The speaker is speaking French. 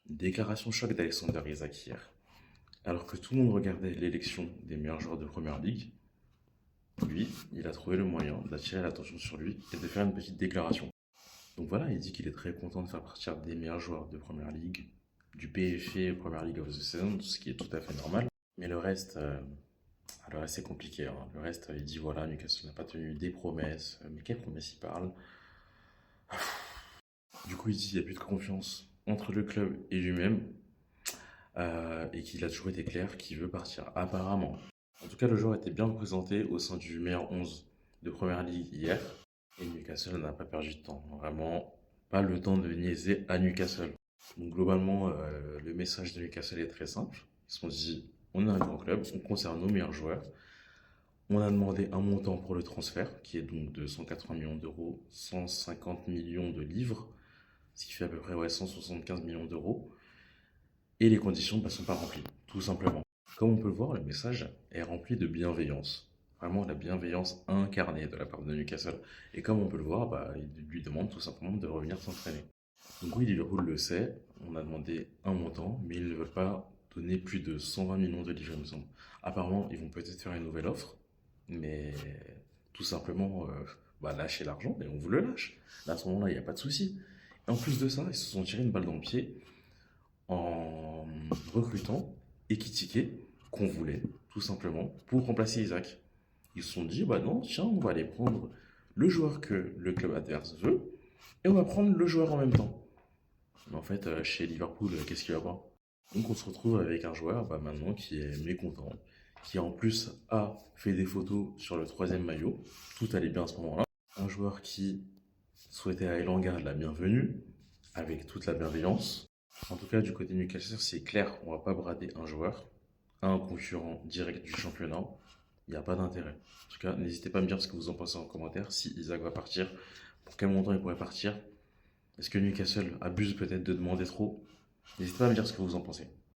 Déclaration choc d'Alexander Isak hier. Alors que tout le monde regardait l'élection des meilleurs joueurs de Première Ligue, lui, il a trouvé le moyen d'attirer l'attention sur lui et de faire une petite déclaration. Donc voilà, il dit qu'il est très content de faire partir des meilleurs joueurs de Première Ligue, du PFA Première League of the Season, ce qui est tout à fait normal. Mais le reste c'est compliqué, hein. Le reste, il dit voilà, Newcastle n'a pas tenu des promesses. Mais quelles promesses il parle? Du coup, il dit qu'il n'y a plus de confiance entre le club et lui-même. Et qu'il a toujours été clair qu'il veut partir, apparemment. En tout cas, le joueur était bien représenté au sein du meilleur 11 de Première Ligue hier. Et Newcastle n'a pas perdu de temps. Vraiment, pas le temps de niaiser à Newcastle. Donc globalement, le message de Newcastle est très simple. Ils se sont dit, on est un grand club, on conserve nos meilleurs joueurs. On a demandé un montant pour le transfert, qui est donc de 180 millions d'euros, 150 millions de livres, ce qui fait à peu près ouais, 175 millions d'euros. Et les conditions ne sont pas remplies, tout simplement. Comme on peut le voir, le message est rempli de bienveillance. Vraiment la bienveillance incarnée de la part de Newcastle. Et comme on peut le voir, il lui demande tout simplement de revenir s'entraîner. Donc oui, Liverpool le sait, on a demandé un montant, mais ils ne veulent pas donner plus de 120 millions de livres, il me semble. Apparemment, ils vont peut-être faire une nouvelle offre, mais tout simplement lâcher l'argent et on vous le lâche. Là, à ce moment-là, il n'y a pas de souci. Et en plus de ça, ils se sont tirés une balle dans le pied en recrutant Ekitike, qu'on voulait, tout simplement, pour remplacer Isaac. Ils se sont dit, bah non, tiens, on va aller prendre le joueur que le club adverse veut, et on va prendre le joueur en même temps. Mais en fait, chez Liverpool, qu'est-ce qu'il va pas? Donc on se retrouve avec un joueur maintenant qui est mécontent, qui en plus a fait des photos sur le troisième maillot, tout allait bien à ce moment-là. Un joueur qui souhaitait à Elanga la bienvenue, avec toute la bienveillance. En tout cas, du côté Newcastle, c'est clair, on va pas brader un joueur à un concurrent direct du championnat. Il n'y a pas d'intérêt. En tout cas, n'hésitez pas à me dire ce que vous en pensez en commentaire. Si Isaac va partir, pour quel montant il pourrait partir? Est-ce que Newcastle abuse peut-être de demander trop? N'hésitez pas à me dire ce que vous en pensez.